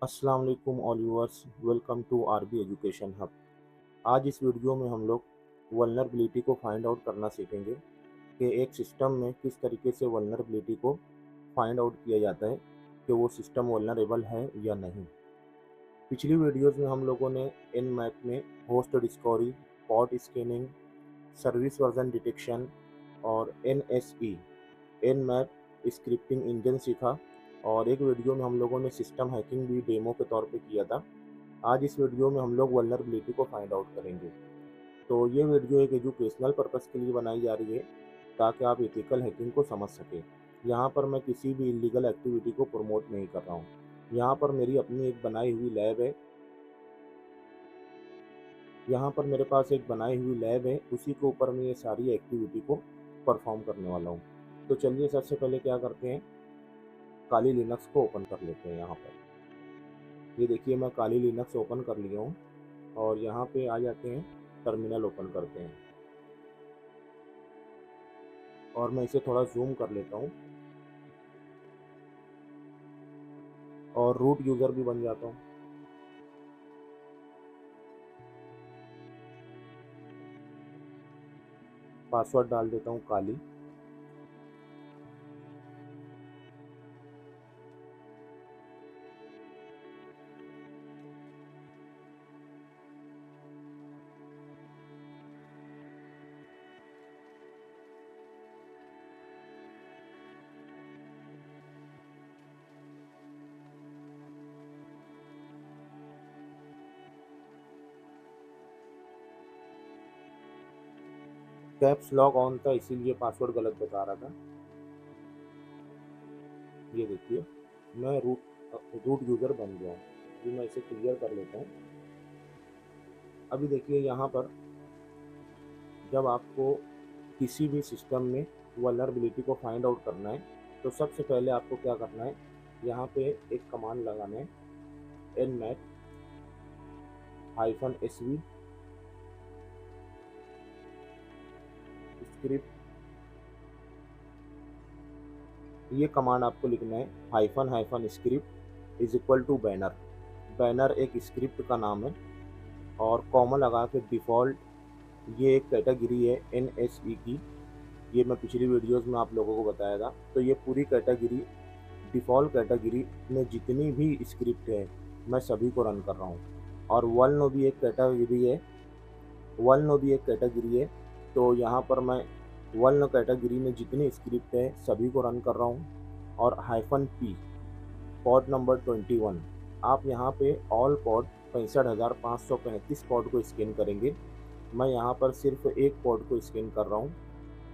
अस्सलाम वालेकुम all viewers, welcome to R B education hub. आज इस वीडियो में हम लोग वल्नरेबिलिटी को फाइंड आउट करना सीखेंगे कि एक सिस्टम में किस तरीके से वल्नरेबिलिटी को फाइंड आउट किया जाता है कि वो सिस्टम वल्नरेबल है या नहीं। पिछली वीडियोस में हम लोगों ने एनमैप में host discovery, pot scanning, service version detection और एनएसई एनमैप स्क्रिप्टिंग इंजन सीखा और एक वीडियो में हम लोगों ने सिस्टम हैकिंग भी डेमो के तौर पे किया था। आज इस वीडियो में हम लोग वल्नरेबिलिटी को फाइंड आउट करेंगे। तो ये वीडियो एक एजुकेशनल पर्पस के लिए बनाई जा रही है ताकि आप एथिकल हैकिंग को समझ सकें। यहाँ पर मैं किसी भी इलीगल एक्टिविटी को प्रमोट नहीं कर रहा हूँ। यहाँ पर मेरी अपनी एक बनाई हुई लैब है। यहाँ पर मेरे पास एक बनाई हुई लैब है, उसी के ऊपर मैं ये सारी एक्टिविटी को परफॉर्म करने वाला हूँ। तो चलिए सबसे पहले क्या करते हैं, काली लिनक्स को ओपन कर लेते हैं। यहाँ पर ये देखिए मैं काली लिनक्स ओपन कर लिया हूँ और यहाँ पे आ जाते हैं, टर्मिनल ओपन करते हैं और मैं इसे थोड़ा जूम कर लेता हूँ और रूट यूज़र भी बन जाता हूँ। पासवर्ड डाल देता हूँ काली। कैप्स लॉक ऑन था इसीलिए पासवर्ड गलत बता रहा था। ये देखिए मैं रूट यूज़र बन गया हूँ। अभी मैं इसे क्लियर कर लेता हूँ। अभी देखिए यहाँ पर जब आपको किसी भी सिस्टम में वल्नरेबिलिटी को फाइंड आउट करना है तो सबसे पहले आपको क्या करना है, यहाँ पे एक कमांड लगाना है, nmap -sv स्क्रिप्ट। ये कमांड आपको लिखना है hyphen script is equal to banner. Banner एक स्क्रिप्ट का नाम है और कॉमा लगा के डिफ़ॉल्ट, ये एक कैटेगरी है एनएसई की। ये मैं पिछली वीडियोस में आप लोगों को बताया था। तो ये पूरी कैटेगरी, डिफ़ॉल्ट कैटेगरी में जितनी भी स्क्रिप्ट है मैं सभी को रन कर रहा हूँ। और वल्न भी एक कैटेगरी है। तो यहाँ पर मैं वल्न कैटेगरी में जितनी स्क्रिप्ट है सभी को रन कर रहा हूँ। और -p पॉड नंबर 21, आप यहाँ पे ऑल पॉड 65,535 पॉड को स्कैन करेंगे। मैं यहाँ पर सिर्फ एक पॉड को स्कैन कर रहा हूँ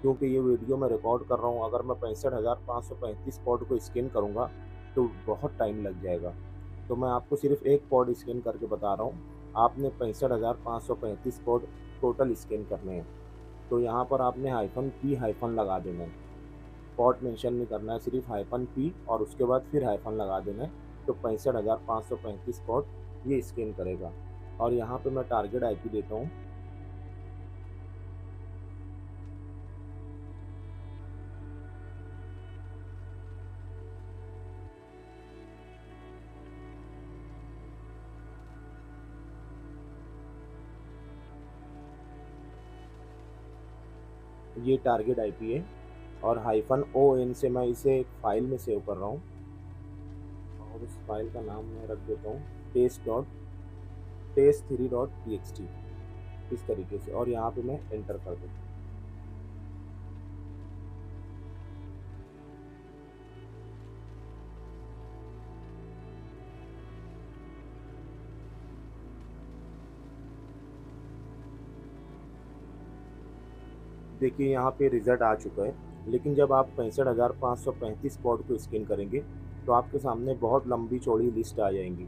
क्योंकि ये वीडियो मैं रिकॉर्ड कर रहा हूँ। अगर मैं 65,535 पॉड को स्कैन करूँगा तो बहुत टाइम लग जाएगा। तो मैं आपको सिर्फ एक पॉड स्कैन करके बता रहा हूँ। आपने 65,535 पॉड टोटल स्कैन करने हैं। तो यहाँ पर आपने -p हाइफन लगा देना है। पॉट मेंशन नहीं करना है, सिर्फ -p और उसके बाद फिर हाइफन लगा देना है। तो 65,535 पॉट ये स्कैन करेगा। और यहाँ पे मैं टारगेट आईपी देता हूँ। ये टारगेट आईपी है और -on से मैं इसे एक फाइल में सेव कर रहा हूँ और उस फाइल का नाम मैं रख देता हूँ test3.txt इस तरीके से। और यहाँ पे मैं एंटर कर देता हूँ। देखिए यहाँ पे रिज़ल्ट आ चुका है। लेकिन जब आप 65,535 पॉड को स्कैन करेंगे तो आपके सामने बहुत लंबी चौड़ी लिस्ट आ जाएंगी।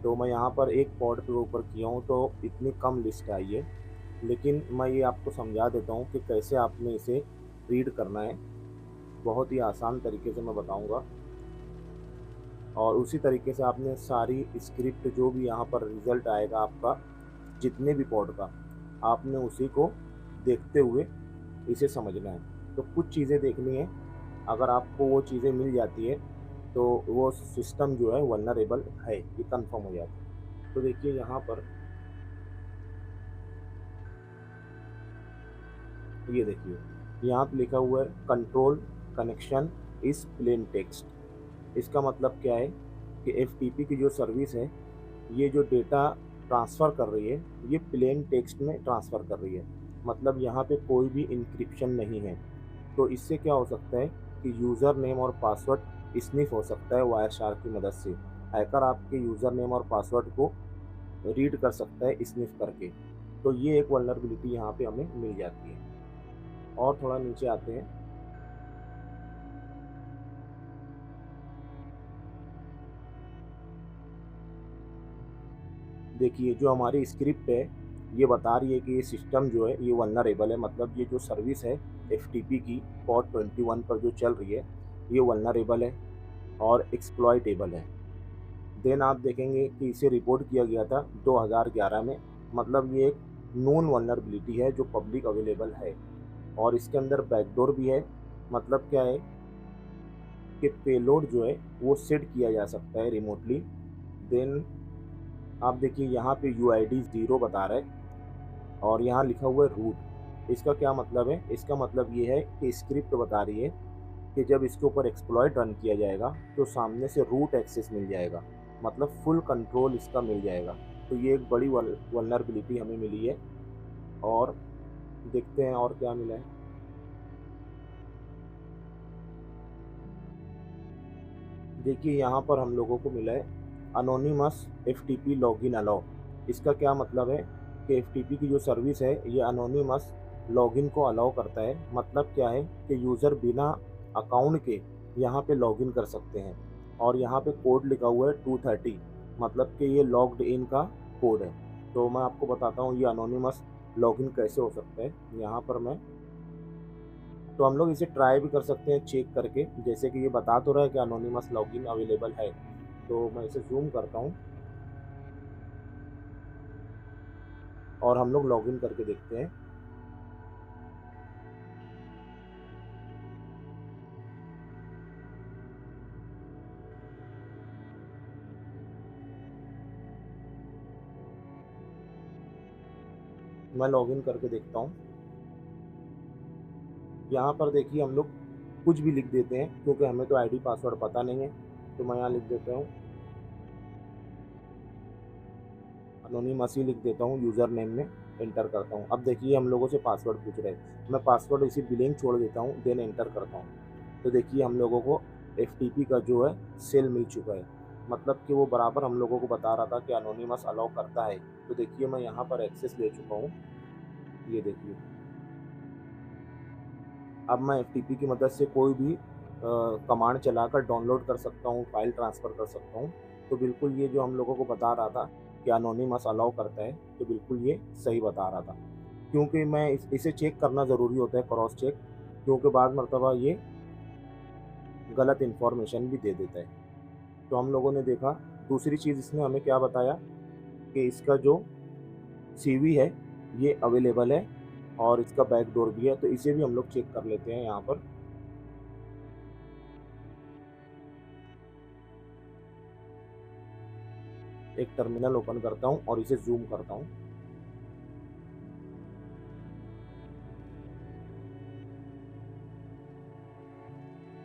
तो मैं यहाँ पर एक पॉड के ऊपर किया हूँ तो इतनी कम लिस्ट आई है। लेकिन मैं ये आपको समझा देता हूँ कि कैसे आपने इसे रीड करना है। बहुत ही आसान तरीके से मैं बताऊँगा और उसी तरीके से आपने सारी स्क्रिप्ट, जो भी यहाँ पर रिज़ल्ट आएगा आपका जितने भी पॉड का, आपने उसी को देखते हुए इसे समझना है। तो कुछ चीज़ें देखनी है। अगर आपको वो चीज़ें मिल जाती है तो वो सिस्टम जो है वल्नरेबल है, ये कंफर्म हो जाता है। तो देखिए यहाँ पर, ये देखिए यहाँ पे लिखा हुआ है कंट्रोल कनेक्शन इस प्लेन टेक्स्ट। इसका मतलब क्या है कि एफटीपी की जो सर्विस है, ये जो डेटा ट्रांसफ़र कर रही है, ये प्लेन टेक्स्ट में ट्रांसफ़र कर रही है। मतलब यहाँ पे कोई भी इंक्रिप्शन नहीं है। तो इससे क्या हो सकता है कि यूज़र नेम और पासवर्ड स्निफ हो सकता है वायर शार्क की मदद से। हैकर आपके यूज़र नेम और पासवर्ड को रीड कर सकता है स्निफ करके। तो ये एक वल्नरेबिलिटी यहाँ पे हमें मिल जाती है। और थोड़ा नीचे आते हैं। देखिए जो हमारी स्क्रिप्ट है, ये बता रही है कि ये सिस्टम जो है ये वल्नरेबल है। मतलब ये जो सर्विस है एफटीपी की पोर्ट 21 पर जो चल रही है, ये वल्नरेबल है और एक्सप्लॉइटेबल है। देन आप देखेंगे कि इसे रिपोर्ट किया गया था 2011 में। मतलब ये एक नोन वल्नरेबिलिटी है जो पब्लिक अवेलेबल है, और इसके अंदर बैकडोर भी है। मतलब क्या है कि पेलोड जो है वो सेट किया जा सकता है रिमोटली। देन आप देखिए यहाँ पे यूआईडी 0 बता रहा है, और यहाँ लिखा हुआ है रूट। इसका क्या मतलब है? इसका मतलब ये है कि स्क्रिप्ट बता रही है कि जब इसके ऊपर एक्सप्लॉइट रन किया जाएगा तो सामने से रूट एक्सेस मिल जाएगा, मतलब फुल कंट्रोल इसका मिल जाएगा। तो ये एक बड़ी वल्नरेबिलिटी हमें मिली है। और देखते हैं और क्या मिला है। देखिए यहाँ पर हम लोगों को मिला है अनोनिमस एफटीपी लॉगिन अलाउ। इसका क्या मतलब है कि एफटीपी की जो सर्विस है ये अनोनिमस लॉगिन को अलाउ करता है। मतलब क्या है कि यूज़र बिना अकाउंट के यहाँ पे लॉगिन कर सकते हैं। और यहाँ पे कोड लिखा हुआ है 230, मतलब कि ये लॉग्ड इन का कोड है। तो मैं आपको बताता हूँ ये अनोनिमस लॉगिन कैसे हो सकता है। यहाँ पर मैं, तो हम लोग इसे ट्राई भी कर सकते हैं चेक करके। जैसे कि ये बता तो रहा है कि अनोनिमस लॉगिन अवेलेबल है, तो मैं इसे जूम करता हूँ और हम लोग लॉगिन करके देखते हैं। मैं लॉगिन करके देखता हूँ। यहाँ पर देखिए हम लोग कुछ भी लिख देते हैं क्योंकि हमें तो आईडी पासवर्ड पता नहीं है। तो मैं यहाँ लिख देता हूँ अनोनिमस ही लिख देता हूँ, यूज़र नेम में एंटर करता हूँ। अब देखिए हम लोगों से पासवर्ड पूछ रहे हैं, मैं पासवर्ड इसी बिलिंग छोड़ देता हूँ, देन एंटर करता हूँ। तो देखिए हम लोगों को एफटीपी का जो है सेल मिल चुका है। मतलब कि वो बराबर हम लोगों को बता रहा था कि अनोनिमस अलाउ करता है। तो देखिए मैं यहाँ पर एक्सेस ले चुका हूँ, ये देखिए। अब मैं एफटीपी की मदद से कोई भी कमांड चलाकर डाउनलोड कर सकता हूँ, फाइल ट्रांसफ़र कर सकता हूँ। तो बिल्कुल ये जो हम लोगों को बता रहा था कि अनोनिमस अलाउ करता है, तो बिल्कुल ये सही बता रहा था। क्योंकि मैं इसे चेक करना ज़रूरी होता है, क्रॉस चेक, क्योंकि बाद मर्तबा ये गलत इन्फॉर्मेशन भी दे देता है। तो हम लोगों ने देखा, दूसरी चीज़ इसने हमें क्या बताया कि इसका जो सीवी है ये अवेलेबल है और इसका बैकडोर भी है। तो इसे भी हम लोग चेक कर लेते हैं। यहाँ पर एक टर्मिनल ओपन करता हूँ और इसे जूम करता हूँ।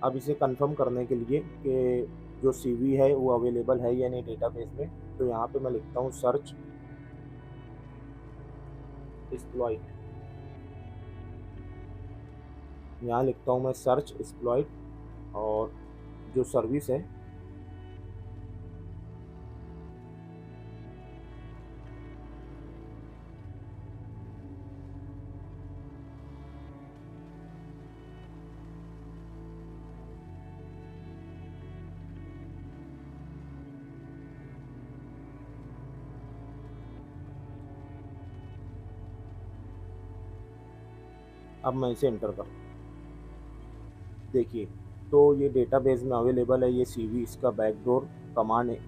अब इसे कंफर्म करने के लिए कि जो सीवी है वो अवेलेबल है या नहीं डेटाबेस में, तो यहाँ पे मैं लिखता हूँ सर्च एक्सप्लॉइट। यहाँ लिखता हूँ मैं सर्च एक्सप्लॉइट, और जो सर्विस है अब मैं इसे एंटर करता हूँ। देखिए तो ये डेटाबेस में अवेलेबल है, ये सीवी इसका बैकडोर कमांड है।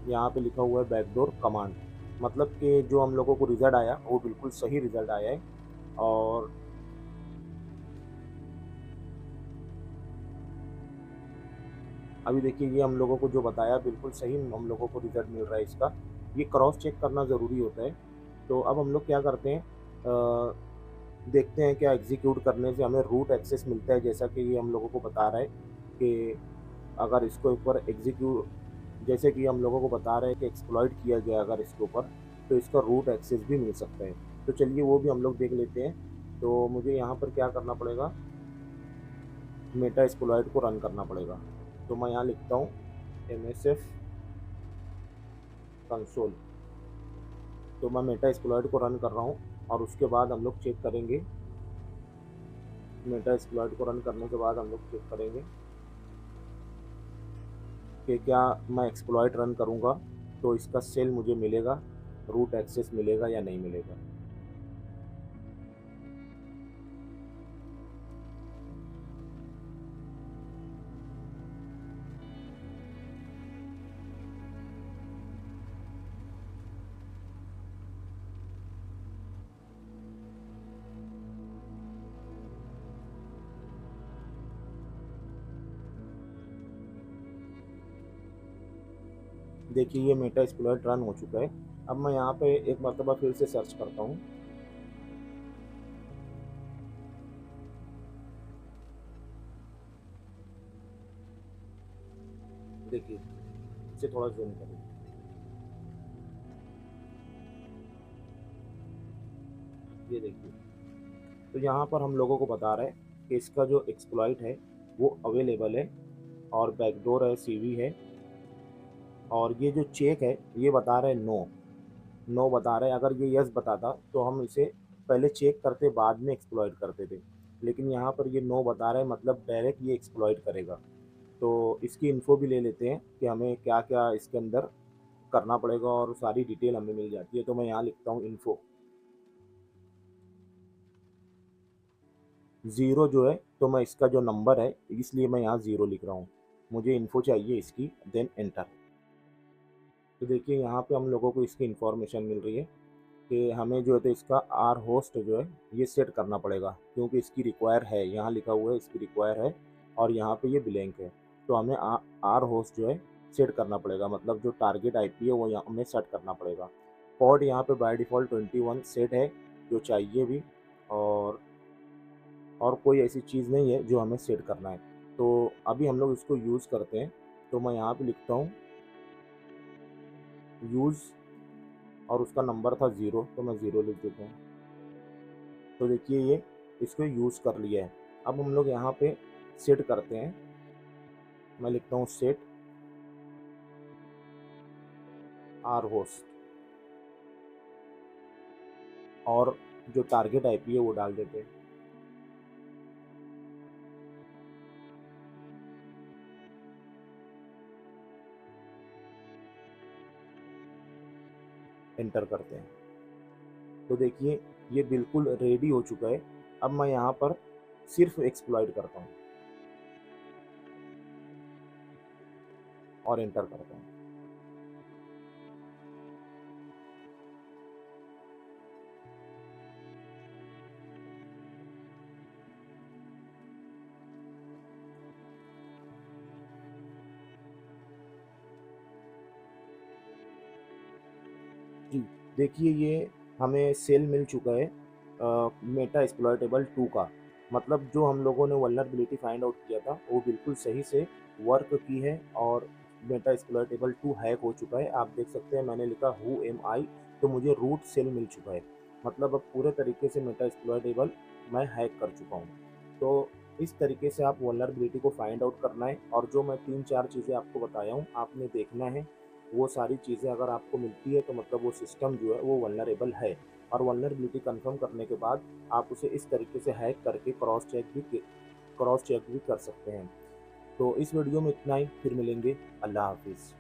यहाँ पे लिखा हुआ है बैकडोर कमांड। मतलब कि जो हम लोगों को रिजल्ट आया वो बिल्कुल सही रिजल्ट आया है। और अभी देखिए ये हम लोगों को जो बताया बिल्कुल सही हम लोगों को रिज़ल्ट मिल रहा है इसका। ये क्रॉस चेक करना ज़रूरी होता है। तो अब हम लोग क्या करते हैं, देखते हैं क्या एग्ज़ीक्यूट करने से हमें रूट एक्सेस मिलता है, जैसा कि ये हम लोगों को बता रहा है कि अगर इसके ऊपर जैसे कि हम लोगों को बता रहे हैं कि एक्सप्लॉइट किया गया अगर इसके ऊपर, तो इसका रूट एक्सेस भी मिल सकता है। तो चलिए वो भी हम लोग देख लेते हैं। तो मुझे यहाँ पर क्या करना पड़ेगा, मेटा एक्सप्लॉइट को रन करना पड़ेगा। तो मैं यहाँ लिखता हूँ MSF कंसोल। तो मैं मेटा एक्सप्लॉइट को रन कर रहा हूँ और उसके बाद हम लोग चेक करेंगे। मेटा एक्सप्लॉइट को रन करने के बाद हम लोग चेक करेंगे कि क्या मैं एक्सप्लॉइट रन करूँगा तो इसका सेल मुझे मिलेगा, रूट एक्सेस मिलेगा या नहीं मिलेगा। देखिए ये मेटा एक्सप्लॉइट रन हो चुका है। अब मैं यहाँ पे एक मरतबा फिर से सर्च करता हूँ। देखिए इसे थोड़ा जूम करें। ये देखिए, तो यहाँ पर हम लोगों को बता रहा है कि इसका जो एक्सप्लॉइट है वो अवेलेबल है और बैकडोर है, सीवी है। और ये जो चेक है ये बता रहा है नो, नो बता रहा है। अगर ये यस बताता तो हम इसे पहले चेक करते बाद में एक्सप्लॉइट करते थे, लेकिन यहाँ पर ये नो बता रहा है, मतलब डायरेक्ट ये एक्सप्लॉइट करेगा। तो इसकी इन्फो भी ले लेते हैं कि हमें क्या क्या इसके अंदर करना पड़ेगा और सारी डिटेल हमें मिल जाती है। तो मैं यहाँ लिखता हूँ इन्फो। ज़ीरो जो है तो मैं इसका जो नंबर है इसलिए मैं यहाँ ज़ीरो लिख रहा हूँ, मुझे इन्फो चाहिए इसकी, देन एंटर। तो देखिए यहाँ पे हम लोगों को इसकी इन्फॉर्मेशन मिल रही है कि हमें जो है तो इसका आर होस्ट जो है ये सेट करना पड़ेगा, क्योंकि इसकी रिक्वायर है, यहाँ लिखा हुआ है इसकी रिक्वायर है और यहाँ पे ये ब्लैंक है। तो हमें आर होस्ट जो है सेट करना पड़ेगा, मतलब जो टारगेट आईपी है वो यहाँ हमें सेट करना पड़ेगा। पोर्ट यहाँ पे बाय डिफ़ॉल्ट 21 सेट है जो चाहिए भी, और कोई ऐसी चीज़ नहीं है जो हमें सेट करना है। तो अभी हम लोग इसको यूज़ करते हैं। तो मैं यहाँ पे लिखता हूँ यूज़ और उसका नंबर था ज़ीरो, तो मैं ज़ीरो लिख देता हूँ। तो देखिए ये इसको यूज़ कर लिया है। अब हम लोग यहाँ पे सेट करते हैं। मैं लिखता हूँ सेट आर होस्ट और जो टारगेट आईपी है वो डाल देते हैं। एंटर करते हैं। तो देखिए ये बिल्कुल रेडी हो चुका है। अब मैं यहाँ पर सिर्फ एक्सप्लॉइट करता हूँ और एंटर करता हूँ। जी, देखिए ये हमें सेल मिल चुका है मेटा एक्सप्लॉइटेबल 2 का। मतलब जो हम लोगों ने वल्नरेबिलिटी फाइंड आउट किया था वो बिल्कुल सही से वर्क की है और मेटा एक्सप्लॉइटेबल 2 हैक हो चुका है। आप देख सकते हैं मैंने लिखा हु एम आई, तो मुझे रूट सेल मिल चुका है। मतलब अब पूरे तरीके से मेटा एक्सप्लॉइटेबल मैं हैक कर चुका हूँ। तो इस तरीके से आप वल्नरेबिलिटी को फाइंड आउट करना है, और जो मैं 3-4 चीज़ें आपको बताया हूँ आपने देखना है। वो सारी चीज़ें अगर आपको मिलती है तो मतलब वो सिस्टम जो है वो वल्नरेबल है। और वल्नरेबिलिटी कंफर्म करने के बाद आप उसे इस तरीके से हैक करके क्रॉस चेक भी कर सकते हैं। तो इस वीडियो में इतना ही, फिर मिलेंगे। अल्लाह हाफिज़।